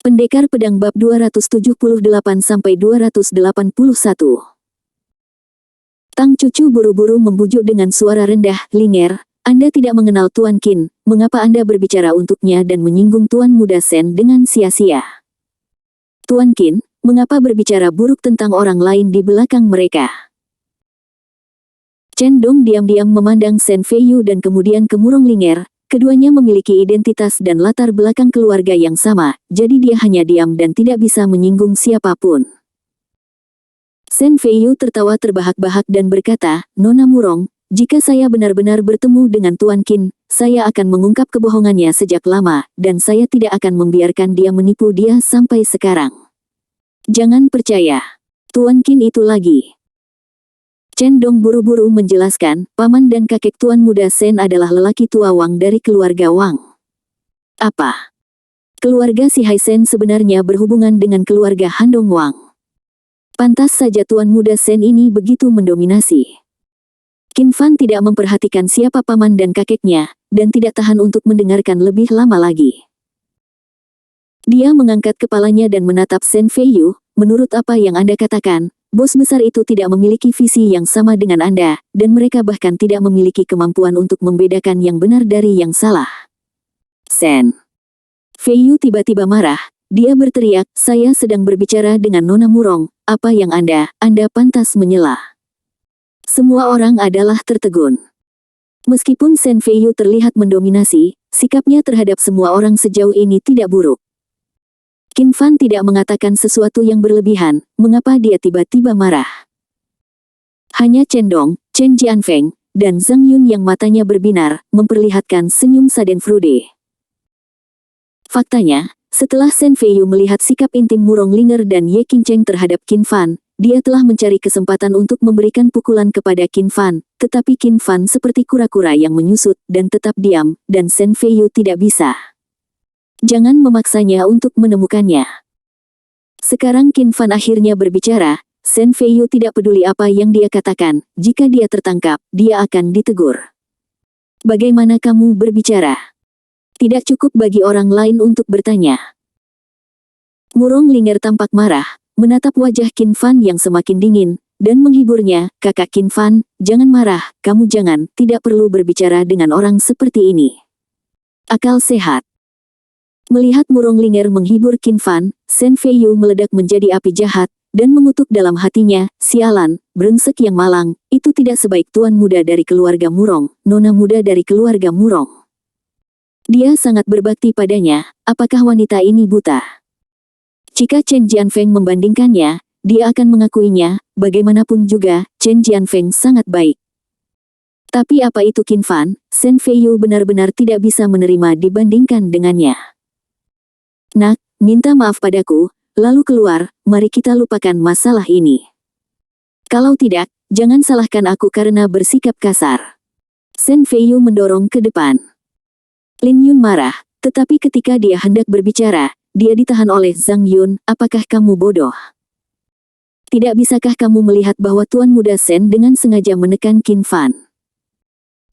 Pendekar Pedang bab 278-281. Tang Cucu buru-buru membujuk dengan suara rendah, "Linger, Anda tidak mengenal Tuan Qin, mengapa Anda berbicara untuknya dan menyinggung Tuan Muda Sen dengan sia-sia? Tuan Qin, mengapa berbicara buruk tentang orang lain di belakang mereka?" Chen Dong diam-diam memandang Sen Feiyu dan kemudian ke Murong Linger. Keduanya memiliki identitas dan latar belakang keluarga yang sama, jadi dia hanya diam dan tidak bisa menyinggung siapapun. Sen Feiyu tertawa terbahak-bahak dan berkata, "Nona Murong, jika saya benar-benar bertemu dengan Tuan Qin, saya akan mengungkap kebohongannya sejak lama, dan saya tidak akan membiarkan dia menipu dia sampai sekarang. Jangan percaya Tuan Qin itu lagi." Chen Dong buru-buru menjelaskan, paman dan kakek Tuan Muda Sen adalah lelaki tua Wang dari keluarga Wang. Apa? Keluarga si Hai Sen sebenarnya berhubungan dengan keluarga Handong Wang. Pantas saja Tuan Muda Sen ini begitu mendominasi. Qin Fan tidak memperhatikan siapa paman dan kakeknya, dan tidak tahan untuk mendengarkan lebih lama lagi. Dia mengangkat kepalanya dan menatap Sen Feiyu. "Menurut apa yang Anda katakan, bos besar itu tidak memiliki visi yang sama dengan Anda, dan mereka bahkan tidak memiliki kemampuan untuk membedakan yang benar dari yang salah." Sen Feiyu tiba-tiba marah. Dia berteriak, "Saya sedang berbicara dengan Nona Murong, apa yang Anda pantas menyela." Semua orang adalah tertegun. Meskipun Sen Feiyu terlihat mendominasi, sikapnya terhadap semua orang sejauh ini tidak buruk. Qin Fan tidak mengatakan sesuatu yang berlebihan, mengapa dia tiba-tiba marah? Hanya Chen Dong, Chen Jianfeng, dan Zhang Yun yang matanya berbinar, memperlihatkan senyum Schadenfreude. Faktanya, setelah Sen Feiyu melihat sikap intim Murong Linger dan Ye Qingcheng terhadap Qin Fan, dia telah mencari kesempatan untuk memberikan pukulan kepada Qin Fan, tetapi Qin Fan seperti kura-kura yang menyusut dan tetap diam, dan Sen Feiyu tidak bisa. Jangan memaksanya untuk menemukannya. Sekarang Qin Fan akhirnya berbicara. Sen Feiyu tidak peduli apa yang dia katakan, jika dia tertangkap, dia akan ditegur. "Bagaimana kamu berbicara? Tidak cukup bagi orang lain untuk bertanya." Murong Linger tampak marah, menatap wajah Qin Fan yang semakin dingin, dan menghiburnya, "Kakak Qin Fan, jangan marah, kamu tidak perlu berbicara dengan orang seperti ini. Akal sehat." Melihat Murong Linger menghibur Qin Fan, Sen Feiyu meledak menjadi api jahat, dan mengutuk dalam hatinya, "Sialan, brengsek yang malang, itu tidak sebaik Tuan Muda dari keluarga Murong, Nona Muda dari keluarga Murong. Dia sangat berbakti padanya, apakah wanita ini buta?" Jika Chen Jianfeng membandingkannya, dia akan mengakuinya, bagaimanapun juga, Chen Jianfeng sangat baik. Tapi apa itu Qin Fan, Sen Feiyu benar-benar tidak bisa menerima dibandingkan dengannya. "Nak, minta maaf padaku, lalu keluar, mari kita lupakan masalah ini. Kalau tidak, jangan salahkan aku karena bersikap kasar." Sen Feiyu mendorong ke depan. Lin Yun marah, tetapi ketika dia hendak berbicara, dia ditahan oleh Zhang Yun. "Apakah kamu bodoh? Tidak bisakah kamu melihat bahwa Tuan Muda Sen dengan sengaja menekan Qin Fan?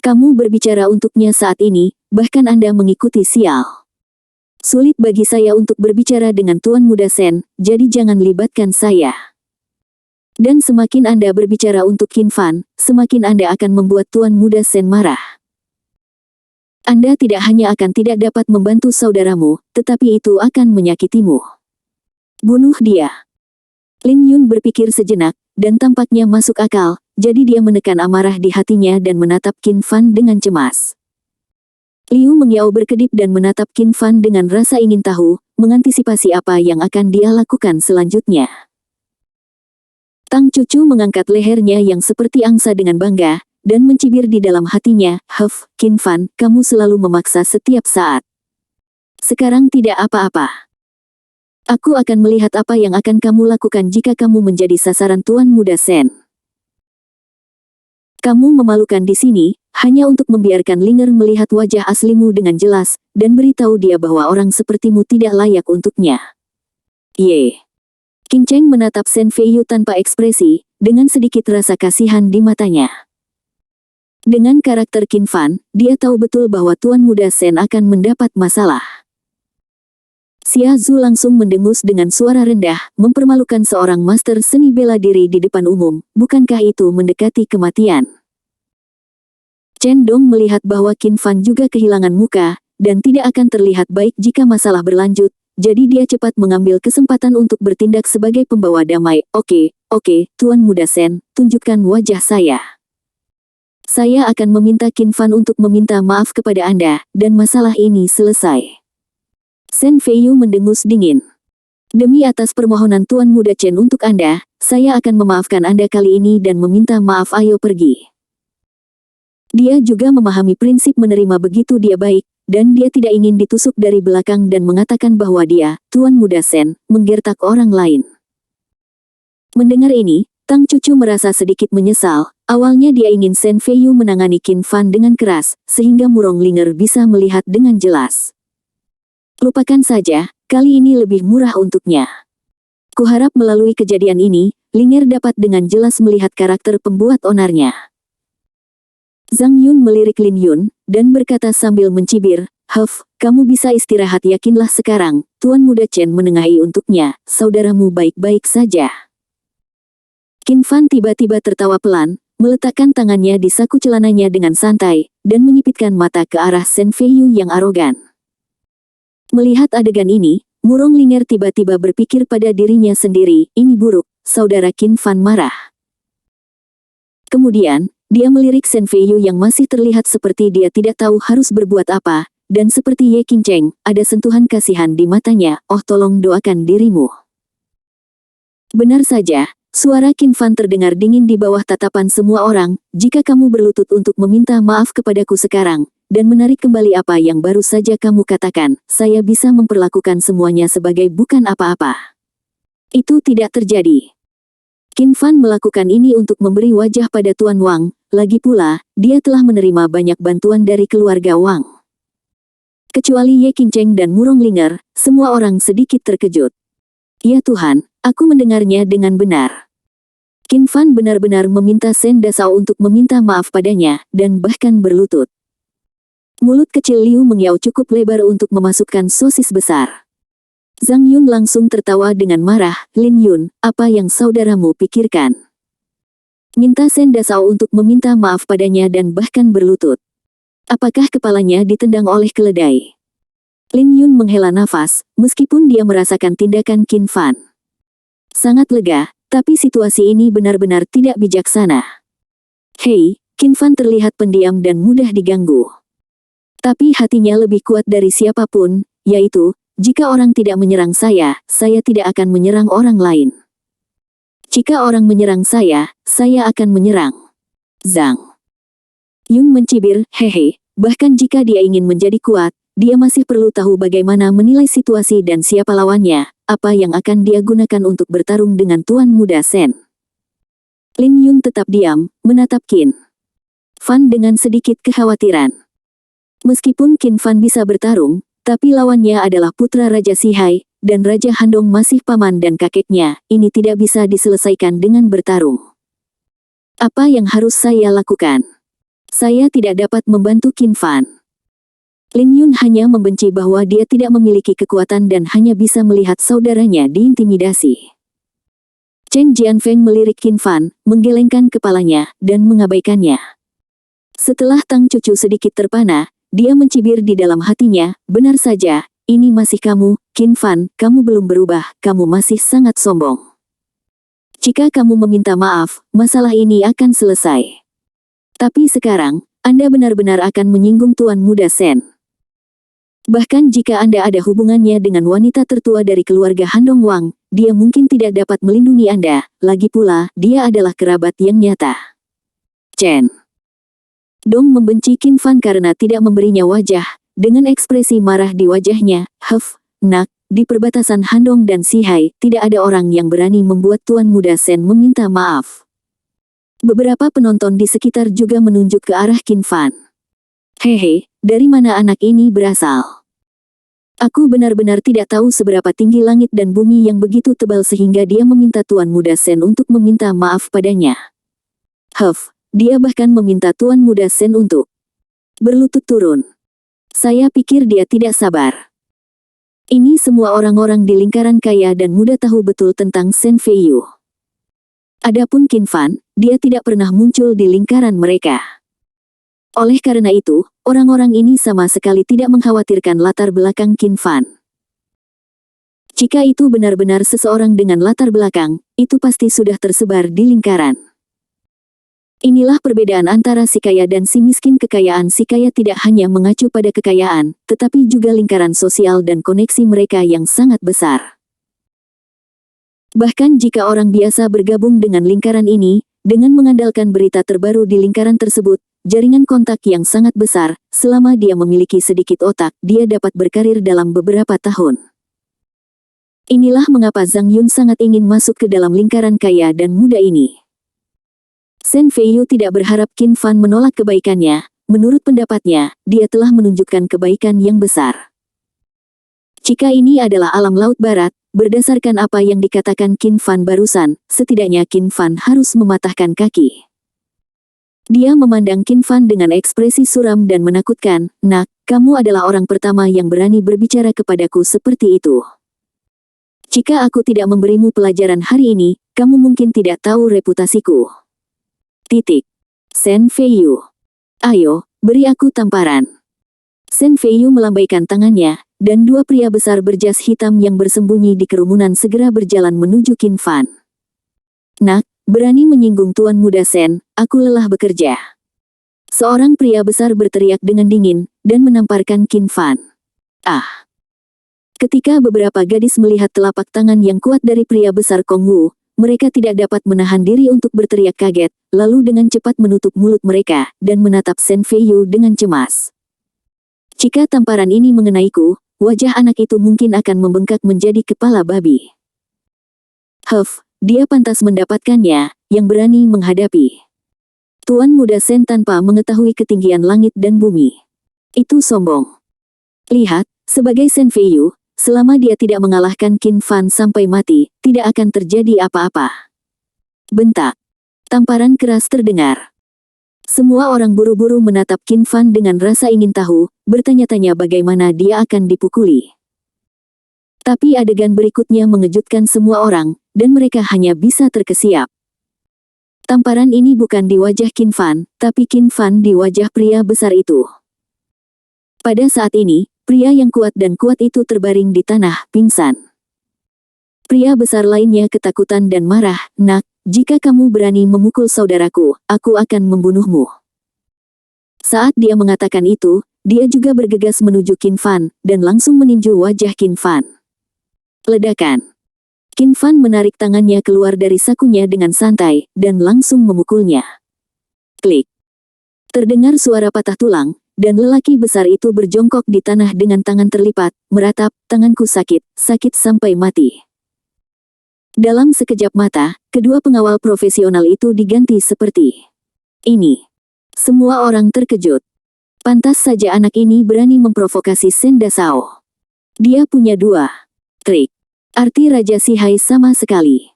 Kamu berbicara untuknya saat ini, bahkan Anda mengikuti sial. Sulit bagi saya untuk berbicara dengan Tuan Muda Sen, jadi jangan libatkan saya. Dan semakin Anda berbicara untuk Qin Fan, semakin Anda akan membuat Tuan Muda Sen marah. Anda tidak hanya akan tidak dapat membantu saudaramu, tetapi itu akan menyakitimu. Bunuh dia." Lin Yun berpikir sejenak, dan tampaknya masuk akal, jadi dia menekan amarah di hatinya dan menatap Qin Fan dengan cemas. Liu Mengyao berkedip dan menatap Qin Fan dengan rasa ingin tahu, mengantisipasi apa yang akan dia lakukan selanjutnya. Tang Cucu mengangkat lehernya yang seperti angsa dengan bangga, dan mencibir di dalam hatinya, Qin Fan, kamu selalu memaksa setiap saat. Sekarang tidak apa-apa. Aku akan melihat apa yang akan kamu lakukan jika kamu menjadi sasaran Tuan Muda Sen. Kamu memalukan di sini, hanya untuk membiarkan Linger melihat wajah aslimu dengan jelas, dan beritahu dia bahwa orang sepertimu tidak layak untuknya." Ye. Qingcheng menatap Sen Feiyu tanpa ekspresi, dengan sedikit rasa kasihan di matanya. Dengan karakter Qin Fan, dia tahu betul bahwa Tuan Muda Sen akan mendapat masalah. Xia Zhu langsung mendengus dengan suara rendah, mempermalukan seorang master seni bela diri di depan umum, bukankah itu mendekati kematian? Chen Dong melihat bahwa Qin Fan juga kehilangan muka, dan tidak akan terlihat baik jika masalah berlanjut, jadi dia cepat mengambil kesempatan untuk bertindak sebagai pembawa damai. Oke, Tuan Muda Sen, tunjukkan wajah saya. Saya akan meminta Qin Fan untuk meminta maaf kepada Anda, dan masalah ini selesai. Sen Feiyu mendengus dingin. Demi atas permohonan Tuan Muda Chen untuk Anda, saya akan memaafkan Anda kali ini dan meminta maaf. Ayo pergi. Dia juga memahami prinsip menerima begitu dia baik, dan dia tidak ingin ditusuk dari belakang dan mengatakan bahwa dia, Tuan Muda Sen, menggertak orang lain. Mendengar ini, Tang Cucu merasa sedikit menyesal. Awalnya dia ingin Sen Feiyu menangani Qin Fan dengan keras, sehingga Murong Linger bisa melihat dengan jelas. Lupakan saja, kali ini lebih murah untuknya. Kuharap melalui kejadian ini, Linger dapat dengan jelas melihat karakter pembuat onarnya. Zhang Yun melirik Lin Yun, dan berkata sambil mencibir, kamu bisa istirahat. Yakinlah sekarang, Tuan Muda Chen menengahi untuknya, saudaramu baik-baik saja. Qin Fan tiba-tiba tertawa pelan, meletakkan tangannya di saku celananya dengan santai, dan menyipitkan mata ke arah Sen Feiyu yang arogan. Melihat adegan ini, Murong Linger tiba-tiba berpikir pada dirinya sendiri, ini buruk, saudara Qin Fan marah. Kemudian, dia melirik Sen Feiyu yang masih terlihat seperti dia tidak tahu harus berbuat apa, dan seperti Ye Qingcheng, ada sentuhan kasihan di matanya. Oh, tolong doakan dirimu. Benar saja, suara Qin Fan terdengar dingin di bawah tatapan semua orang. Jika kamu berlutut untuk meminta maaf kepadaku sekarang, dan menarik kembali apa yang baru saja kamu katakan, saya bisa memperlakukan semuanya sebagai bukan apa-apa. Itu tidak terjadi. Qin Fan melakukan ini untuk memberi wajah pada Tuan Wang, lagi pula, dia telah menerima banyak bantuan dari keluarga Wang. Kecuali Ye Qingcheng dan Murong Linger, semua orang sedikit terkejut. Ya Tuhan, aku mendengarnya dengan benar. Qin Fan benar-benar meminta Sen Dasao untuk meminta maaf padanya, dan bahkan berlutut. Mulut kecil Liu Mengyao cukup lebar untuk memasukkan sosis besar. Zhang Yun langsung tertawa dengan marah. Lin Yun, apa yang saudaramu pikirkan? Minta Sen Dasao untuk meminta maaf padanya dan bahkan berlutut. Apakah kepalanya ditendang oleh keledai? Lin Yun menghela nafas, meskipun dia merasakan tindakan Qin Fan. Sangat lega, tapi situasi ini benar-benar tidak bijaksana. Hei, Qin Fan terlihat pendiam dan mudah diganggu. Tapi hatinya lebih kuat dari siapapun, yaitu, jika orang tidak menyerang saya tidak akan menyerang orang lain. Jika orang menyerang saya akan menyerang. Zhang Yun mencibir, hehe, bahkan jika dia ingin menjadi kuat, dia masih perlu tahu bagaimana menilai situasi dan siapa lawannya, apa yang akan dia gunakan untuk bertarung dengan Tuan Muda Sen. Lin Yun tetap diam, menatap Qin Fan dengan sedikit kekhawatiran. Meskipun Qin Fan bisa bertarung, tapi lawannya adalah putra Raja Sihai, dan Raja Handong masih paman dan kakeknya, ini tidak bisa diselesaikan dengan bertarung. Apa yang harus saya lakukan? Saya tidak dapat membantu Qin Fan. Lin Yun hanya membenci bahwa dia tidak memiliki kekuatan dan hanya bisa melihat saudaranya diintimidasi. Chen Jianfeng melirik Qin Fan, menggelengkan kepalanya, dan mengabaikannya. Setelah Tang Cucu sedikit terpana, dia mencibir di dalam hatinya, benar saja, ini masih kamu, Qin Fan, kamu belum berubah, kamu masih sangat sombong. Jika kamu meminta maaf, masalah ini akan selesai. Tapi sekarang, Anda benar-benar akan menyinggung Tuan Muda Sen. Bahkan jika Anda ada hubungannya dengan wanita tertua dari keluarga Handong Wang, dia mungkin tidak dapat melindungi Anda, lagi pula, dia adalah kerabat yang nyata. Chen Dong membenci Qin Fan karena tidak memberinya wajah, dengan ekspresi marah di wajahnya. Nak, di perbatasan Handong dan Sihai, tidak ada orang yang berani membuat Tuan Muda Sen meminta maaf. Beberapa penonton di sekitar juga menunjuk ke arah Qin Fan. Hehe, dari mana anak ini berasal? Aku benar-benar tidak tahu seberapa tinggi langit dan bumi yang begitu tebal sehingga dia meminta Tuan Muda Sen untuk meminta maaf padanya. Dia bahkan meminta Tuan Muda Sen untuk berlutut turun. Saya pikir dia tidak sabar. Ini semua orang-orang di lingkaran kaya dan muda tahu betul tentang Shen Feiyu. Adapun Qin Fan, dia tidak pernah muncul di lingkaran mereka. Oleh karena itu, orang-orang ini sama sekali tidak mengkhawatirkan latar belakang Qin Fan. Jika itu benar-benar seseorang dengan latar belakang, itu pasti sudah tersebar di lingkaran. Inilah perbedaan antara si kaya dan si miskin. Kekayaan si kaya tidak hanya mengacu pada kekayaan, tetapi juga lingkaran sosial dan koneksi mereka yang sangat besar. Bahkan jika orang biasa bergabung dengan lingkaran ini, dengan mengandalkan berita terbaru di lingkaran tersebut, jaringan kontak yang sangat besar, selama dia memiliki sedikit otak, dia dapat berkarir dalam beberapa tahun. Inilah mengapa Zhang Yun sangat ingin masuk ke dalam lingkaran kaya dan muda ini. Shen Feiyu tidak berharap Qin Fan menolak kebaikannya. Menurut pendapatnya, dia telah menunjukkan kebaikan yang besar. Jika ini adalah alam laut barat, berdasarkan apa yang dikatakan Qin Fan barusan, setidaknya Qin Fan harus mematahkan kaki. Dia memandang Qin Fan dengan ekspresi suram dan menakutkan. "Nak, kamu adalah orang pertama yang berani berbicara kepadaku seperti itu. Jika aku tidak memberimu pelajaran hari ini, kamu mungkin tidak tahu reputasiku." Shen Feiyu. "Ayo, beri aku tamparan." Shen Feiyu melambaikan tangannya, dan dua pria besar berjas hitam yang bersembunyi di kerumunan segera berjalan menuju Qin Fan. "Nak, berani menyinggung Tuan Muda Shen, aku lelah bekerja." Seorang pria besar berteriak dengan dingin, dan menamparkan Qin Fan. "Ah!" Ketika beberapa gadis melihat telapak tangan yang kuat dari pria besar Kong Wu, mereka tidak dapat menahan diri untuk berteriak kaget, lalu dengan cepat menutup mulut mereka, dan menatap Shen Feiyu dengan cemas. "Jika tamparan ini mengenaiku, wajah anak itu mungkin akan membengkak menjadi kepala babi." Dia pantas mendapatkannya, yang berani menghadapi Tuan Muda Shen tanpa mengetahui ketinggian langit dan bumi. Itu sombong. Lihat, sebagai Shen Feiyu, selama dia tidak mengalahkan Qin Fan sampai mati, tidak akan terjadi apa-apa. Bentak. Tamparan keras terdengar. Semua orang buru-buru menatap Qin Fan dengan rasa ingin tahu, bertanya-tanya bagaimana dia akan dipukuli. Tapi adegan berikutnya mengejutkan semua orang, dan mereka hanya bisa terkesiap. Tamparan ini bukan di wajah Qin Fan, tapi Qin Fan di wajah pria besar itu. Pada saat ini, pria yang kuat dan kuat itu terbaring di tanah, pingsan. Pria besar lainnya ketakutan dan marah. "Nak, jika kamu berani memukul saudaraku, aku akan membunuhmu." Saat dia mengatakan itu, dia juga bergegas menuju Qin Fan, dan langsung meninju wajah Qin Fan. Ledakan. Qin Fan menarik tangannya keluar dari sakunya dengan santai, dan langsung memukulnya. Klik. Terdengar suara patah tulang, dan lelaki besar itu berjongkok di tanah dengan tangan terlipat, meratap, "Tanganku sakit, sakit sampai mati." Dalam sekejap mata, kedua pengawal profesional itu diganti seperti ini. Semua orang terkejut. Pantas saja anak ini berani memprovokasi Shen Dasao. Dia punya dua trik. Arti Raja Sihai sama sekali.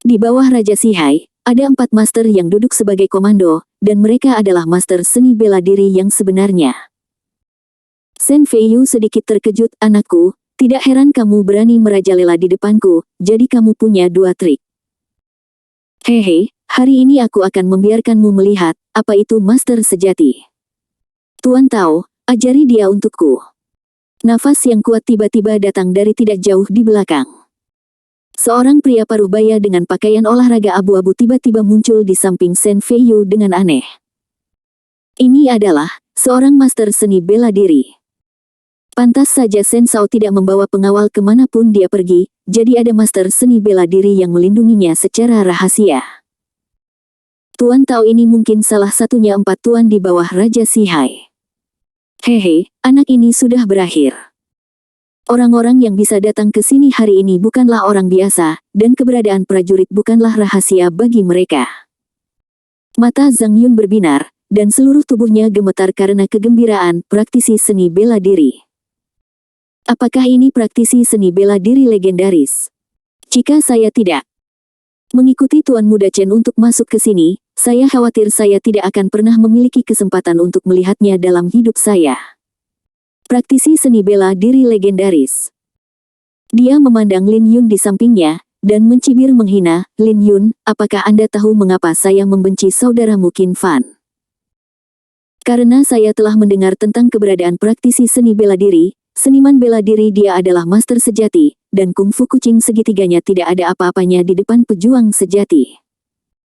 Di bawah Raja Sihai, ada 4 master yang duduk sebagai komando, dan mereka adalah master seni bela diri yang sebenarnya. Shen Feiyu sedikit terkejut. "Anakku, tidak heran kamu berani merajalela di depanku, jadi kamu punya 2 trik. Hehe, hari ini aku akan membiarkanmu melihat, apa itu master sejati. Tuan Tao, ajari dia untukku." Nafas yang kuat tiba-tiba datang dari tidak jauh di belakang. Seorang pria paruh baya dengan pakaian olahraga abu-abu tiba-tiba muncul di samping Shen Feiyu dengan aneh. Ini adalah seorang master seni bela diri. Pantas saja Shen Shao tidak membawa pengawal kemanapun dia pergi, jadi ada master seni bela diri yang melindunginya secara rahasia. Tuan Tao ini mungkin salah satunya 4 tuan di bawah Raja Sihai. Hehe, anak ini sudah berakhir. Orang-orang yang bisa datang ke sini hari ini bukanlah orang biasa, dan keberadaan prajurit bukanlah rahasia bagi mereka. Mata Zhang Yun berbinar, dan seluruh tubuhnya gemetar karena kegembiraan. Praktisi seni bela diri. Apakah ini praktisi seni bela diri legendaris? Jika saya tidak mengikuti Tuan Muda Chen untuk masuk ke sini, saya khawatir saya tidak akan pernah memiliki kesempatan untuk melihatnya dalam hidup saya. Praktisi seni bela diri legendaris. Dia memandang Lin Yun di sampingnya, dan mencibir menghina. Lin Yun, apakah Anda tahu mengapa saya membenci saudaramu Qin Fan? Karena saya telah mendengar tentang keberadaan praktisi seni bela diri, seniman bela diri dia adalah master sejati, dan kungfu kucing segitiganya tidak ada apa-apanya di depan pejuang sejati.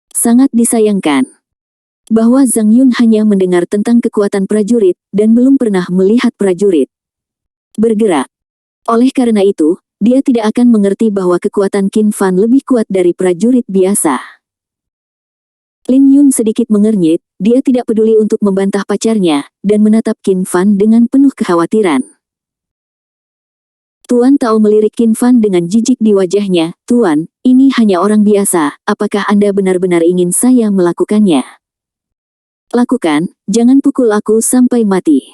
Sangat disayangkan bahwa Zhang Yun hanya mendengar tentang kekuatan prajurit, dan belum pernah melihat prajurit bergerak. Oleh karena itu, dia tidak akan mengerti bahwa kekuatan Qin Fan lebih kuat dari prajurit biasa. Lin Yun sedikit mengernyit, dia tidak peduli untuk membantah pacarnya, dan menatap Qin Fan dengan penuh kekhawatiran. Tuan Tao melirik Qin Fan dengan jijik di wajahnya. Tuan, ini hanya orang biasa, apakah Anda benar-benar ingin saya melakukannya? Lakukan, jangan pukul aku sampai mati.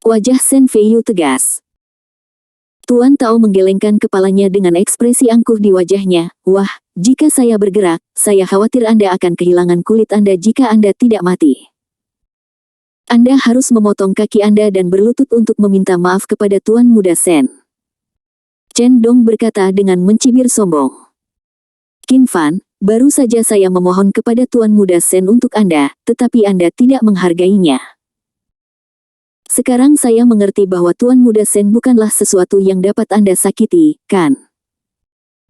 Wajah Shen Feiyu tegas. Tuan Tao menggelengkan kepalanya dengan ekspresi angkuh di wajahnya. Wah, jika saya bergerak, saya khawatir Anda akan kehilangan kulit Anda jika Anda tidak mati. Anda harus memotong kaki Anda dan berlutut untuk meminta maaf kepada Tuan Muda Shen. Chen Dong berkata dengan mencibir sombong. Qin Fan, baru saja saya memohon kepada Tuan Muda Shen untuk Anda, tetapi Anda tidak menghargainya. Sekarang saya mengerti bahwa Tuan Muda Shen bukanlah sesuatu yang dapat Anda sakiti, kan?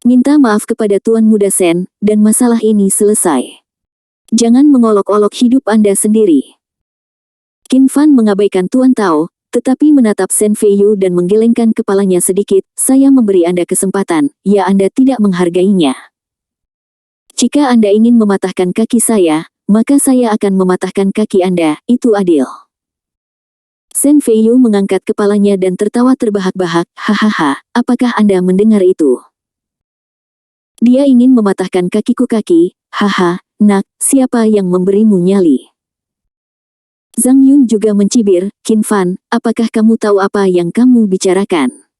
Minta maaf kepada Tuan Muda Shen, dan masalah ini selesai. Jangan mengolok-olok hidup Anda sendiri. Qin Fan mengabaikan Tuan Tao, tetapi menatap Shen Feiyu dan menggelengkan kepalanya sedikit. Saya memberi Anda kesempatan, ya Anda tidak menghargainya. Jika Anda ingin mematahkan kaki saya, maka saya akan mematahkan kaki Anda, itu adil. Shen Feiyu mengangkat kepalanya dan tertawa terbahak-bahak. Hahaha, apakah Anda mendengar itu? Dia ingin mematahkan kakiku kaki. Haha, nak, siapa yang memberimu nyali? Zhang Yun juga mencibir. Qin Fan, apakah kamu tahu apa yang kamu bicarakan?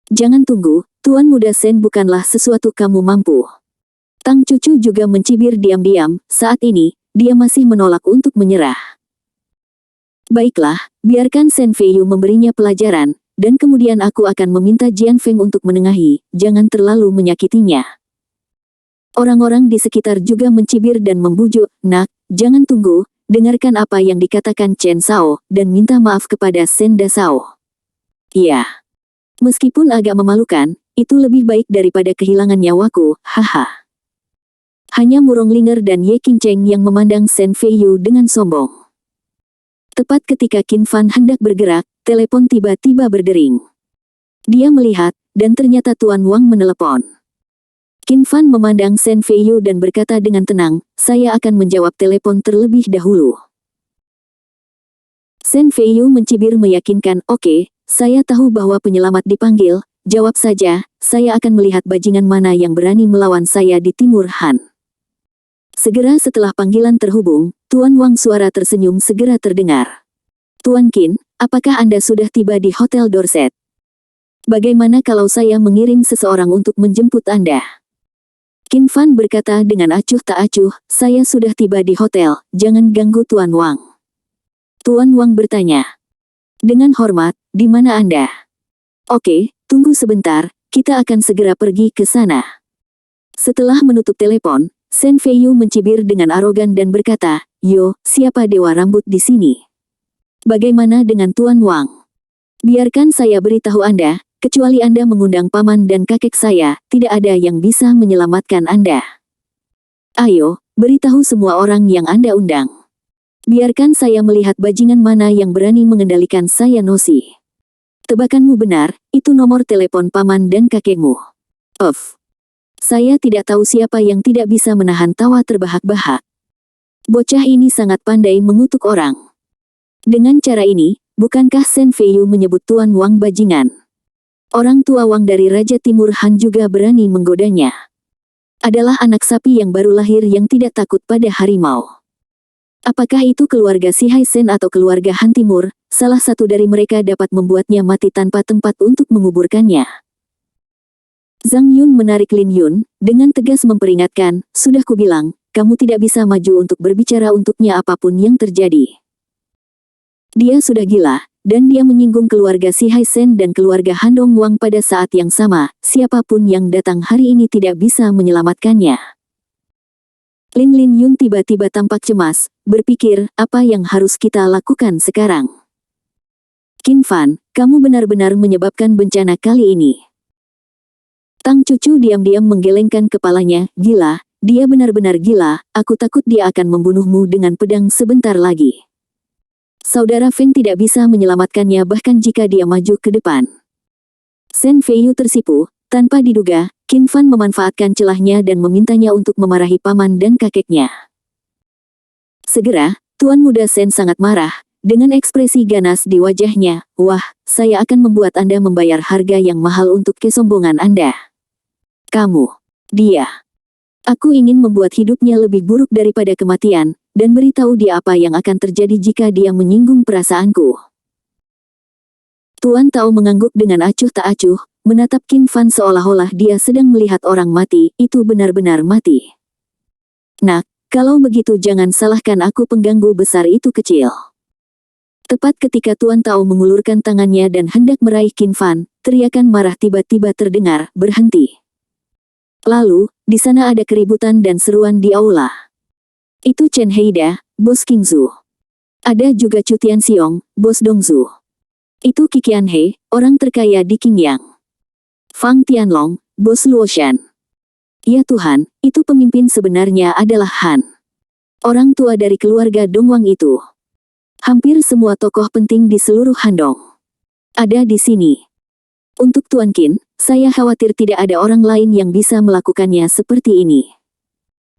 Jangan tunggu, Tuan Muda Shen bukanlah sesuatu kamu mampu. Tang Cucu juga mencibir diam-diam. Saat ini, dia masih menolak untuk menyerah. Baiklah, biarkan Shen Feiyu memberinya pelajaran, dan kemudian aku akan meminta Jian Feng untuk menengahi, jangan terlalu menyakitinya. Orang-orang di sekitar juga mencibir dan membujuk, nak, jangan tunggu, dengarkan apa yang dikatakan Chen Shao, dan minta maaf kepada Shen Da Shao. Iya. Meskipun agak memalukan, itu lebih baik daripada kehilangan nyawaku, haha. Hanya Murong Linger dan Ye Qingcheng yang memandang Shen Feiyu dengan sombong. Tepat ketika Qin Fan hendak bergerak, telepon tiba-tiba berdering. Dia melihat, dan ternyata Tuan Wang menelepon. Qin Fan memandang Shen Feiyu dan berkata dengan tenang, saya akan menjawab telepon terlebih dahulu. Shen Feiyu mencibir meyakinkan, oke, saya tahu bahwa penyelamat dipanggil, jawab saja, saya akan melihat bajingan mana yang berani melawan saya di Timur Han. Segera setelah panggilan terhubung, Tuan Wang suara tersenyum segera terdengar. Tuan Qin, apakah Anda sudah tiba di Hotel Dorset? Bagaimana kalau saya mengirim seseorang untuk menjemput Anda? Qin Fan berkata dengan acuh tak acuh, saya sudah tiba di hotel, jangan ganggu Tuan Wang. Tuan Wang bertanya. Dengan hormat, di mana Anda? Oke, tunggu sebentar, kita akan segera pergi ke sana. Setelah menutup telepon, Shen Feiyu mencibir dengan arogan dan berkata, yo, siapa dewa rambut di sini? Bagaimana dengan Tuan Wang? Biarkan saya beritahu Anda, kecuali Anda mengundang paman dan kakek saya, tidak ada yang bisa menyelamatkan Anda. Ayo, beritahu semua orang yang Anda undang. Biarkan saya melihat bajingan mana yang berani mengendalikan saya Nosi. Tebakanmu benar, itu nomor telepon paman dan kakekmu. Saya tidak tahu siapa yang tidak bisa menahan tawa terbahak-bahak. Bocah ini sangat pandai mengutuk orang. Dengan cara ini, bukankah Shen Feiyu menyebut Tuan Wang bajingan? Orang tua Wang dari Raja Timur Han juga berani menggodanya. Adalah anak sapi yang baru lahir yang tidak takut pada harimau. Apakah itu keluarga Si Hai Sen atau keluarga Han Timur, salah satu dari mereka dapat membuatnya mati tanpa tempat untuk menguburkannya. Zhang Yun menarik Lin Yun, dengan tegas memperingatkan, sudah kubilang, kamu tidak bisa maju untuk berbicara untuknya apapun yang terjadi. Dia sudah gila, dan dia menyinggung keluarga Si Haisen dan keluarga Han Dongwang pada saat yang sama. Siapapun yang datang hari ini tidak bisa menyelamatkannya. Lin Lin Yun tiba-tiba tampak cemas, berpikir, apa yang harus kita lakukan sekarang? Qin Fan, kamu benar-benar menyebabkan bencana kali ini. Tang Cucu diam-diam menggelengkan kepalanya, gila, dia benar-benar gila, aku takut dia akan membunuhmu dengan pedang sebentar lagi. Saudara Feng tidak bisa menyelamatkannya bahkan jika dia maju ke depan. Shen Feiyu tersipu, tanpa diduga, Qin Fan memanfaatkan celahnya dan memintanya untuk memarahi paman dan kakeknya. Segera, Tuan Muda Shen sangat marah, dengan ekspresi ganas di wajahnya, wah, saya akan membuat Anda membayar harga yang mahal untuk kesombongan Anda. Kamu, dia. Aku ingin membuat hidupnya lebih buruk daripada kematian, dan beritahu dia apa yang akan terjadi jika dia menyinggung perasaanku. Tuan Tao mengangguk dengan acuh tak acuh, menatap Qin Fan seolah-olah dia sedang melihat orang mati, itu benar-benar mati. Nak, kalau begitu jangan salahkan aku pengganggu besar itu kecil. Tepat ketika Tuan Tao mengulurkan tangannya dan hendak meraih Qin Fan, teriakan marah tiba-tiba terdengar, berhenti. Lalu, di sana ada keributan dan seruan di aula. Itu Chen Heida, bos Qingzu. Ada juga Chu Tianxiong, bos Dongzu. Itu Qiqian He, orang terkaya di Qingyang. Fang Tianlong, bos Luoshan. Ya Tuhan, itu pemimpin sebenarnya adalah Han. Orang tua dari keluarga Dongwang itu. Hampir semua tokoh penting di seluruh Handong ada di sini. Untuk Tuan Qin, saya khawatir tidak ada orang lain yang bisa melakukannya seperti ini.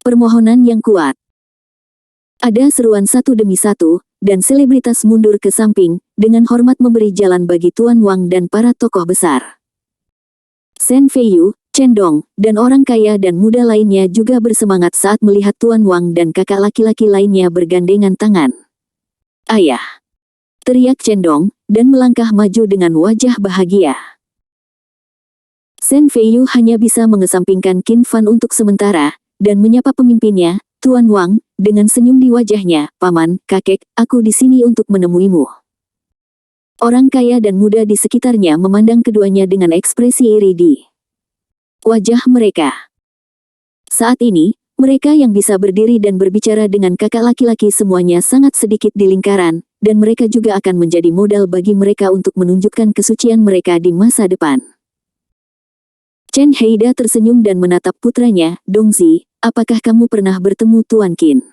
Permohonan yang kuat. Ada seruan satu demi satu, dan selebritas mundur ke samping, dengan hormat memberi jalan bagi Tuan Wang dan para tokoh besar. Shen Feiyu, Chen Dong, dan orang kaya dan muda lainnya juga bersemangat saat melihat Tuan Wang dan kakak laki-laki lainnya bergandengan tangan. Ayah! Teriak Chen Dong, dan melangkah maju dengan wajah bahagia. Shen Feiyu hanya bisa mengesampingkan Qin Fan untuk sementara, dan menyapa pemimpinnya, Tuan Wang, dengan senyum di wajahnya, Paman, kakek, aku di sini untuk menemuimu. Orang kaya dan muda di sekitarnya memandang keduanya dengan ekspresi iri di wajah mereka. Saat ini, mereka yang bisa berdiri dan berbicara dengan kakak laki-laki semuanya sangat sedikit di lingkaran, dan mereka juga akan menjadi modal bagi mereka untuk menunjukkan kesucian mereka di masa depan. Chen Heida tersenyum dan menatap putranya, Dongzi, apakah kamu pernah bertemu Tuan Qin?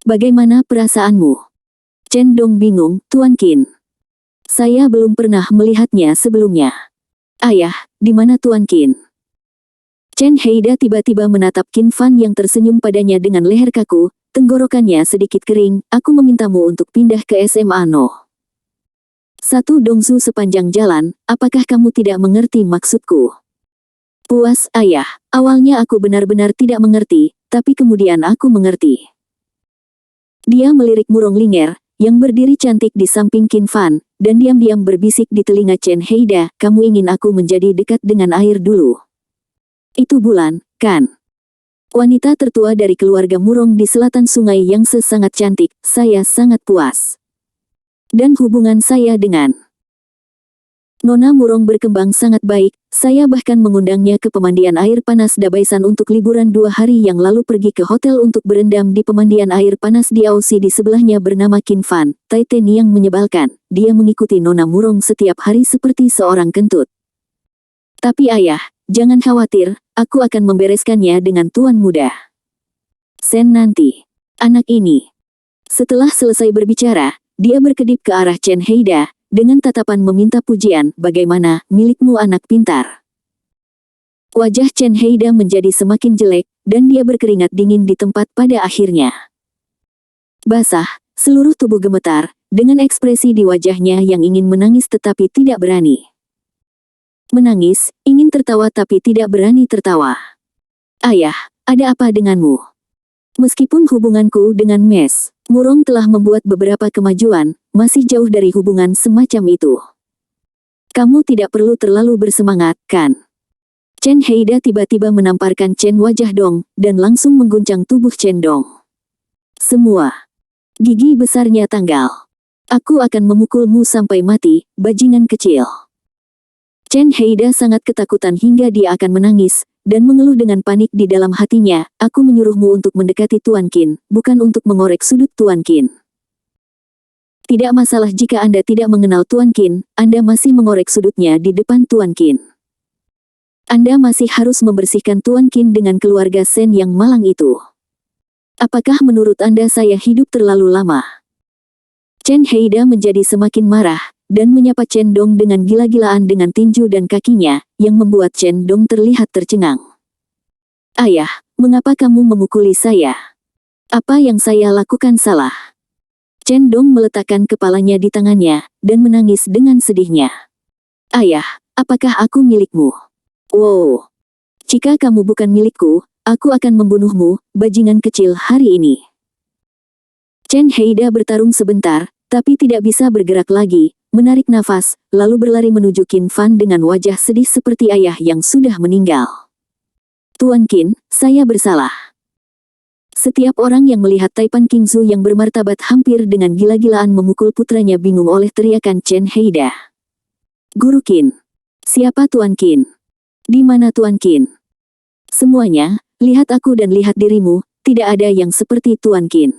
Bagaimana perasaanmu? Chen Dong bingung, Tuan Qin. Saya belum pernah melihatnya sebelumnya. Ayah, di mana Tuan Qin? Chen Heida tiba-tiba menatap Qin Fan yang tersenyum padanya dengan leher kaku, tenggorokannya sedikit kering, aku memintamu untuk pindah ke SMA No. 1 Dongzu sepanjang jalan, apakah kamu tidak mengerti maksudku? Puas, ayah, awalnya aku benar-benar tidak mengerti, tapi kemudian aku mengerti. Dia melirik Murong Linger, yang berdiri cantik di samping Qin Fan, dan diam-diam berbisik di telinga Chen Heida, kamu ingin aku menjadi dekat dengan air dulu. Itu bulan, kan? Wanita tertua dari keluarga Murong di selatan sungai yang sangat cantik, saya sangat puas. Dan hubungan saya dengan Nona Murong berkembang sangat baik, saya bahkan mengundangnya ke pemandian air panas Dabaisan untuk liburan 2 hari yang lalu pergi ke hotel untuk berendam di pemandian air panas di Aussie di sebelahnya bernama Qin Fan, Taiten yang menyebalkan, dia mengikuti Nona Murong setiap hari seperti seorang kentut. Tapi ayah, jangan khawatir, aku akan membereskannya dengan Tuan Muda. Sen nanti. Anak ini. Setelah selesai berbicara, dia berkedip ke arah Chen Heida, dengan tatapan meminta pujian, bagaimana, milikmu anak pintar. Wajah Chen Heida menjadi semakin jelek, dan dia berkeringat dingin di tempat pada akhirnya. Basah, seluruh tubuh gemetar, dengan ekspresi di wajahnya yang ingin menangis tetapi tidak berani. Menangis, ingin tertawa tapi tidak berani tertawa. Ayah, ada apa denganmu? Meskipun hubunganku dengan Mes Murong telah membuat beberapa kemajuan, masih jauh dari hubungan semacam itu. Kamu tidak perlu terlalu bersemangat, kan? Chen Heida tiba-tiba menamparkan Chen wajah Dong, dan langsung mengguncang tubuh Chen Dong. Semua gigi besarnya tanggal. Aku akan memukulmu sampai mati, bajingan kecil. Chen Heida sangat ketakutan hingga dia akan menangis, dan mengeluh dengan panik di dalam hatinya, aku menyuruhmu untuk mendekati Tuan Qin, bukan untuk mengorek sudut Tuan Qin. Tidak masalah jika Anda tidak mengenal Tuan Qin, Anda masih mengorek sudutnya di depan Tuan Qin. Anda masih harus membersihkan Tuan Qin dengan keluarga Sen yang malang itu. Apakah menurut Anda saya hidup terlalu lama? Chen Heida menjadi semakin marah, dan menyapa Chen Dong dengan gila-gilaan dengan tinju dan kakinya, yang membuat Chen Dong terlihat tercengang. Ayah, mengapa kamu memukuli saya? Apa yang saya lakukan salah? Chen Dong meletakkan kepalanya di tangannya, dan menangis dengan sedihnya. Ayah, apakah aku milikmu? Wow! Jika kamu bukan milikku, aku akan membunuhmu, bajingan kecil hari ini. Chen Heida bertarung sebentar, tapi tidak bisa bergerak lagi, menarik nafas, lalu berlari menuju Qin Fan dengan wajah sedih seperti ayah yang sudah meninggal. Tuan Qin, saya bersalah. Setiap orang yang melihat Taipan Qingzu yang bermartabat hampir dengan gila-gilaan memukul putranya bingung oleh teriakan Chen Heida. Guru Qin. Siapa Tuan Qin? Di mana Tuan Qin? Semuanya, lihat aku dan lihat dirimu, tidak ada yang seperti Tuan Qin.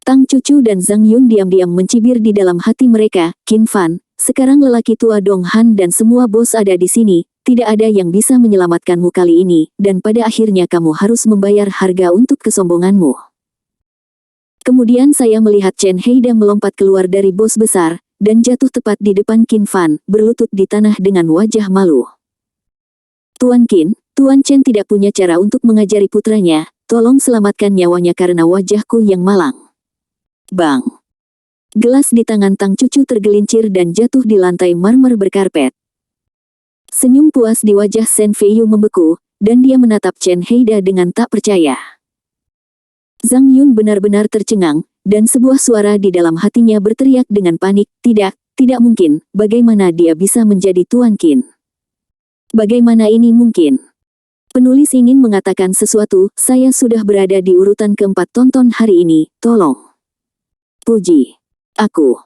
Tang Cucu dan Zhang Yun diam-diam mencibir di dalam hati mereka, Qin Fan, sekarang lelaki tua Dong Han dan semua bos ada di sini, tidak ada yang bisa menyelamatkanmu kali ini, dan pada akhirnya kamu harus membayar harga untuk kesombonganmu. Kemudian saya melihat Chen Heida melompat keluar dari bos besar, dan jatuh tepat di depan Qin Fan, berlutut di tanah dengan wajah malu. Tuan Qin, Tuan Chen tidak punya cara untuk mengajari putranya, tolong selamatkan nyawanya karena wajahku yang malang. Bang! Gelas di tangan Tang Cucu tergelincir dan jatuh di lantai marmer berkarpet. Senyum puas di wajah Sen Feiyu membeku, dan dia menatap Chen Heida dengan tak percaya. Zhang Yun benar-benar tercengang, dan sebuah suara di dalam hatinya berteriak dengan panik, tidak mungkin, bagaimana dia bisa menjadi Tuan Qin? Bagaimana ini mungkin? Penulis ingin mengatakan sesuatu, saya sudah berada di urutan keempat tonton hari ini, tolong. Puji. Aku.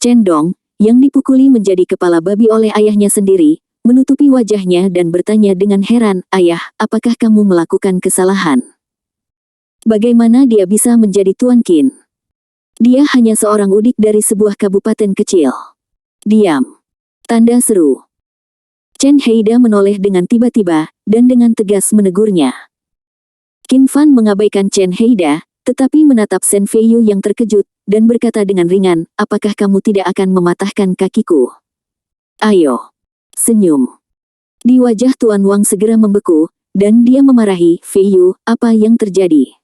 Chen Dong, yang dipukuli menjadi kepala babi oleh ayahnya sendiri, menutupi wajahnya dan bertanya dengan heran, ayah, apakah kamu melakukan kesalahan? Bagaimana dia bisa menjadi Tuan Qin? Dia hanya seorang udik dari sebuah kabupaten kecil. Diam. Tanda seru. Chen Heida menoleh dengan tiba-tiba, dan dengan tegas menegurnya. Qin Fan mengabaikan Chen Heida, tetapi menatap Sen Feiyu yang terkejut, dan berkata dengan ringan, apakah kamu tidak akan mematahkan kakiku? Ayo. Senyum. Di wajah Tuan Wang segera membeku, dan dia memarahi, Feiyu, apa yang terjadi?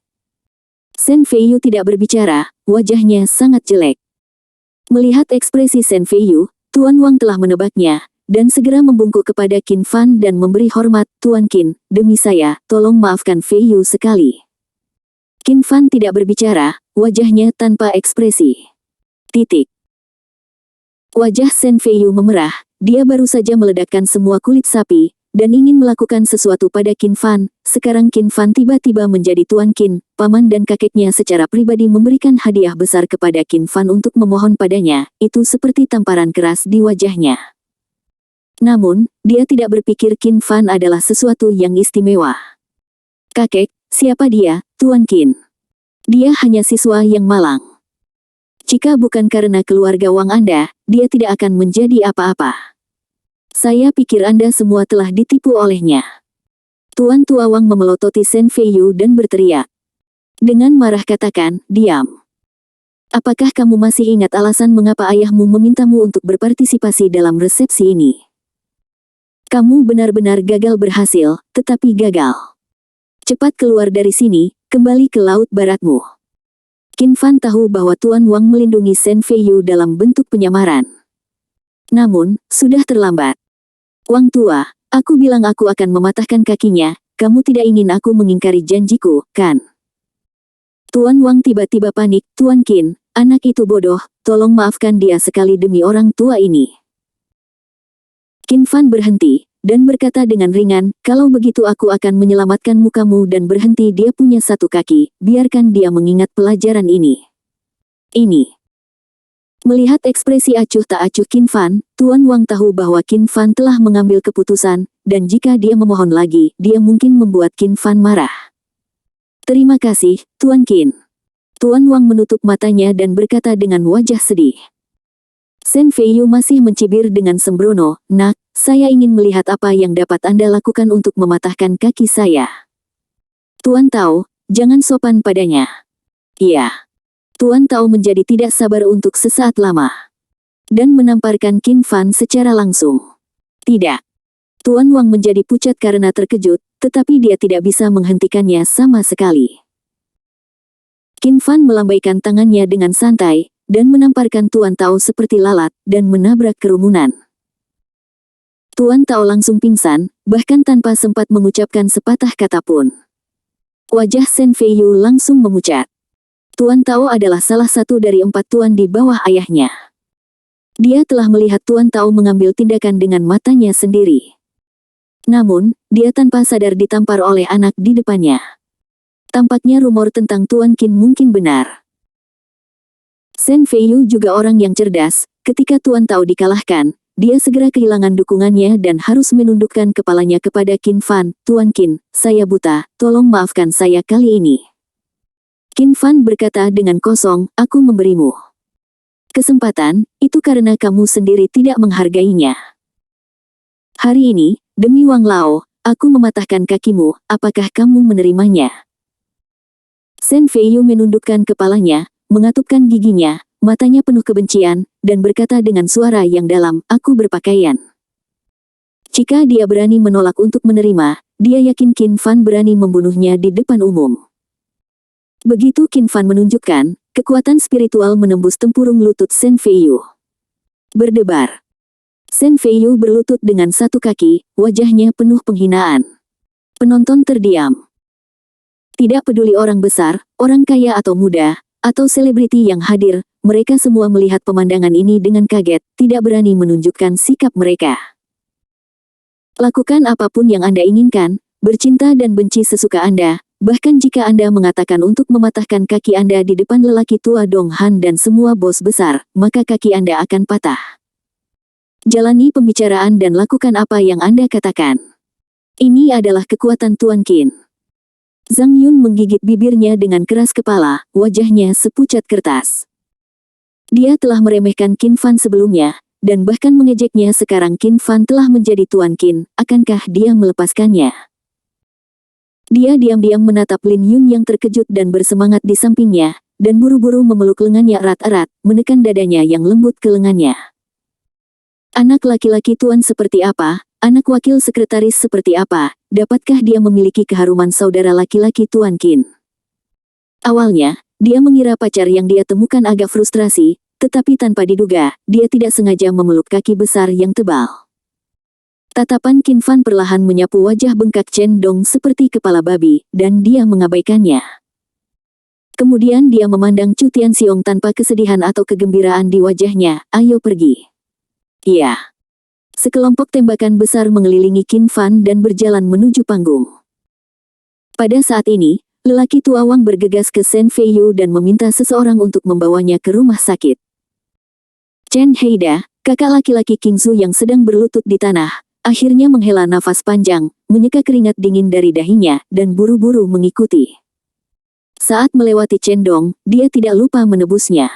Sen Feiyu tidak berbicara, wajahnya sangat jelek. Melihat ekspresi Sen Feiyu, Tuan Wang telah menebaknya, dan segera membungkuk kepada Qin Fan dan memberi hormat, Tuan Qin, demi saya, tolong maafkan Feiyu sekali. Qin Fan tidak berbicara, wajahnya tanpa ekspresi. Titik. Wajah Sen Feiyu memerah, dia baru saja meledakkan semua kulit sapi, dan ingin melakukan sesuatu pada Qin Fan. Sekarang Qin Fan tiba-tiba menjadi Tuan Qin, paman dan kakeknya secara pribadi memberikan hadiah besar kepada Qin Fan untuk memohon padanya, itu seperti tamparan keras di wajahnya. Namun, dia tidak berpikir Qin Fan adalah sesuatu yang istimewa. Kakek, siapa dia, Tuan Qin? Dia hanya siswa yang malang. Jika bukan karena keluarga Wang Anda, dia tidak akan menjadi apa-apa. Saya pikir Anda semua telah ditipu olehnya. Tuan Tua Wang memelototi Sen Feiyu dan berteriak. Dengan marah katakan, diam. Apakah kamu masih ingat alasan mengapa ayahmu memintamu untuk berpartisipasi dalam resepsi ini? Kamu benar-benar gagal berhasil, tetapi gagal. Cepat keluar dari sini, kembali ke laut baratmu. Qin Fan tahu bahwa Tuan Wang melindungi Sen Feiyu dalam bentuk penyamaran. Namun, sudah terlambat. Wang tua, aku bilang aku akan mematahkan kakinya, kamu tidak ingin aku mengingkari janjiku, kan? Tuan Wang tiba-tiba panik, Tuan Qin, anak itu bodoh, tolong maafkan dia sekali demi orang tua ini. Qin Fan berhenti, dan berkata dengan ringan, kalau begitu aku akan menyelamatkan mukamu dan berhenti dia punya satu kaki, biarkan dia mengingat pelajaran ini. Ini. Melihat ekspresi acuh tak acuh Qin Fan, Tuan Wang tahu bahwa Qin Fan telah mengambil keputusan, dan jika dia memohon lagi, dia mungkin membuat Qin Fan marah. Terima kasih, Tuan Qin. Tuan Wang menutup matanya dan berkata dengan wajah sedih. Shen Feiyu masih mencibir dengan sembrono, "Nak, saya ingin melihat apa yang dapat Anda lakukan untuk mematahkan kaki saya." Tuan Tao, jangan sopan padanya. Iya. Tuan Tao menjadi tidak sabar untuk sesaat lama. Dan menamparkan Qin Fan secara langsung. Tidak. Tuan Wang menjadi pucat karena terkejut, tetapi dia tidak bisa menghentikannya sama sekali. Qin Fan melambaikan tangannya dengan santai, dan menamparkan Tuan Tao seperti lalat, dan menabrak kerumunan. Tuan Tao langsung pingsan, bahkan tanpa sempat mengucapkan sepatah kata pun. Wajah Shen Feiyu langsung memucat. Tuan Tao adalah salah satu dari 4 tuan di bawah ayahnya. Dia telah melihat Tuan Tao mengambil tindakan dengan matanya sendiri. Namun, dia tanpa sadar ditampar oleh anak di depannya. Tampaknya rumor tentang Tuan Qin mungkin benar. Shen Feiyu juga orang yang cerdas, ketika Tuan Tao dikalahkan, dia segera kehilangan dukungannya dan harus menundukkan kepalanya kepada Qin Fan. "Tuan Qin, saya buta, tolong maafkan saya kali ini." Qin Fan berkata dengan kosong, "Aku memberimu kesempatan, itu karena kamu sendiri tidak menghargainya. Hari ini, demi Wang Lao, aku mematahkan kakimu, apakah kamu menerimanya?" Shen Feiyu menundukkan kepalanya, mengatupkan giginya, matanya penuh kebencian, dan berkata dengan suara yang dalam, "Aku berpakaian." Jika dia berani menolak untuk menerima, dia yakin Qin Fan berani membunuhnya di depan umum. Begitu Qin Fan menunjukkan, kekuatan spiritual menembus tempurung lutut Shen Feiyu. Berdebar. Shen Feiyu berlutut dengan satu kaki, wajahnya penuh penghinaan. Penonton terdiam. Tidak peduli orang besar, orang kaya atau muda, atau selebriti yang hadir, mereka semua melihat pemandangan ini dengan kaget, tidak berani menunjukkan sikap mereka. Lakukan apapun yang Anda inginkan, bercinta dan benci sesuka Anda, bahkan jika Anda mengatakan untuk mematahkan kaki Anda di depan lelaki tua Dong Han dan semua bos besar, maka kaki Anda akan patah. Jalani pembicaraan dan lakukan apa yang Anda katakan. Ini adalah kekuatan Tuan Qin. Zhang Yun menggigit bibirnya dengan keras kepala, wajahnya sepucat kertas. Dia telah meremehkan Qin Fan sebelumnya, dan bahkan mengejeknya. Sekarang Qin Fan telah menjadi Tuan Qin, akankah dia melepaskannya? Dia diam-diam menatap Lin Yun yang terkejut dan bersemangat di sampingnya, dan buru-buru memeluk lengannya erat-erat, menekan dadanya yang lembut ke lengannya. Anak laki-laki Tuan seperti apa? Anak wakil sekretaris seperti apa? Dapatkah dia memiliki keharuman saudara laki-laki Tuan Qin? Awalnya, dia mengira pacar yang dia temukan agak frustrasi, tetapi tanpa diduga, dia tidak sengaja memeluk kaki besar yang tebal. Tatapan Qin Fan perlahan menyapu wajah bengkak Chen Dong seperti kepala babi, dan dia mengabaikannya. Kemudian dia memandang Chu Tianxiong tanpa kesedihan atau kegembiraan di wajahnya. "Ayo pergi." Iya. Sekelompok tembakan besar mengelilingi Qin Fan dan berjalan menuju panggung. Pada saat ini, lelaki tua Wang bergegas ke Shen Feiyu dan meminta seseorang untuk membawanya ke rumah sakit. Chen Heida, kakak laki-laki Qingzu yang sedang berlutut di tanah, akhirnya menghela nafas panjang, menyeka keringat dingin dari dahinya, dan buru-buru mengikuti. Saat melewati Chen Dong, dia tidak lupa menebusnya.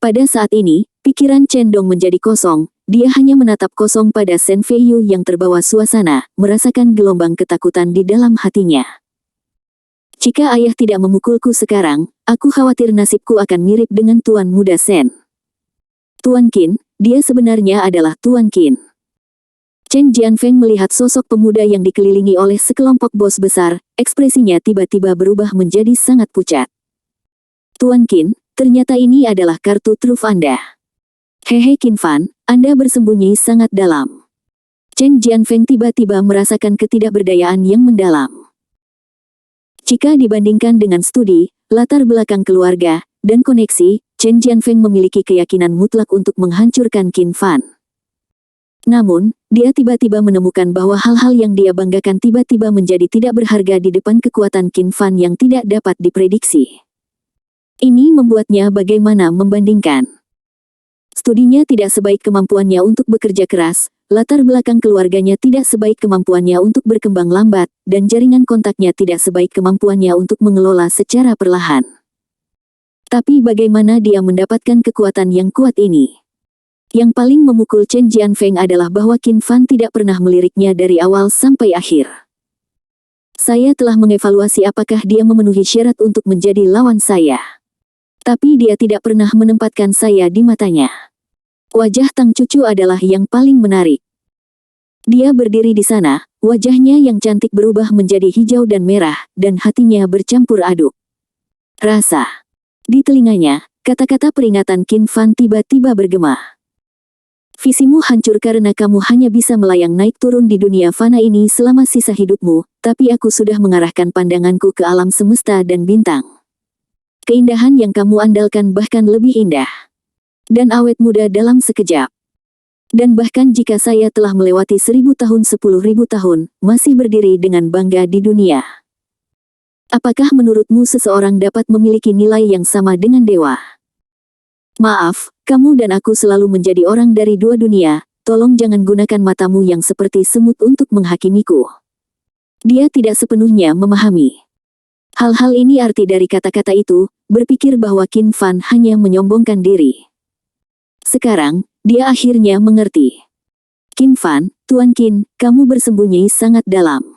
Pada saat ini, pikiran Chen Dong menjadi kosong, dia hanya menatap kosong pada Shen Feiyu yang terbawa suasana, merasakan gelombang ketakutan di dalam hatinya. "Jika ayah tidak memukulku sekarang, aku khawatir nasibku akan mirip dengan Tuan Muda Shen." Tuan Qin, dia sebenarnya adalah Tuan Qin. Chen Jianfeng melihat sosok pemuda yang dikelilingi oleh sekelompok bos besar, ekspresinya tiba-tiba berubah menjadi sangat pucat. "Tuan Qin, ternyata ini adalah kartu truf Anda." "Hehe Qin Fan, Anda bersembunyi sangat dalam." Chen Jianfeng tiba-tiba merasakan ketidakberdayaan yang mendalam. Jika dibandingkan dengan studi, latar belakang keluarga, dan koneksi, Chen Jianfeng memiliki keyakinan mutlak untuk menghancurkan Qin Fan. Namun, dia tiba-tiba menemukan bahwa hal-hal yang dia banggakan tiba-tiba menjadi tidak berharga di depan kekuatan Qin Fan yang tidak dapat diprediksi. Ini membuatnya bagaimana membandingkan. Studinya tidak sebaik kemampuannya untuk bekerja keras, latar belakang keluarganya tidak sebaik kemampuannya untuk berkembang lambat, dan jaringan kontaknya tidak sebaik kemampuannya untuk mengelola secara perlahan. Tapi bagaimana dia mendapatkan kekuatan yang kuat ini? Yang paling memukul Chen Jianfeng adalah bahwa Qin Fan tidak pernah meliriknya dari awal sampai akhir. Saya telah mengevaluasi apakah dia memenuhi syarat untuk menjadi lawan saya. Tapi dia tidak pernah menempatkan saya di matanya. Wajah Tang Cucu adalah yang paling menarik. Dia berdiri di sana, wajahnya yang cantik berubah menjadi hijau dan merah, dan hatinya bercampur aduk rasa. Di telinganya, kata-kata peringatan Qin Fan tiba-tiba bergema. Visimu hancur karena kamu hanya bisa melayang naik turun di dunia fana ini selama sisa hidupmu, tapi aku sudah mengarahkan pandanganku ke alam semesta dan bintang. Keindahan yang kamu andalkan bahkan lebih indah. Dan awet muda dalam sekejap. Dan bahkan jika saya telah melewati 1000 tahun 10.000 tahun, masih berdiri dengan bangga di dunia. Apakah menurutmu seseorang dapat memiliki nilai yang sama dengan dewa? Maaf, kamu dan aku selalu menjadi orang dari dua dunia, tolong jangan gunakan matamu yang seperti semut untuk menghakimiku. Dia tidak sepenuhnya memahami. Hal-hal ini arti dari kata-kata itu, berpikir bahwa Qin Fan hanya menyombongkan diri. Sekarang, dia akhirnya mengerti. Qin Fan, Tuan Qin, kamu bersembunyi sangat dalam.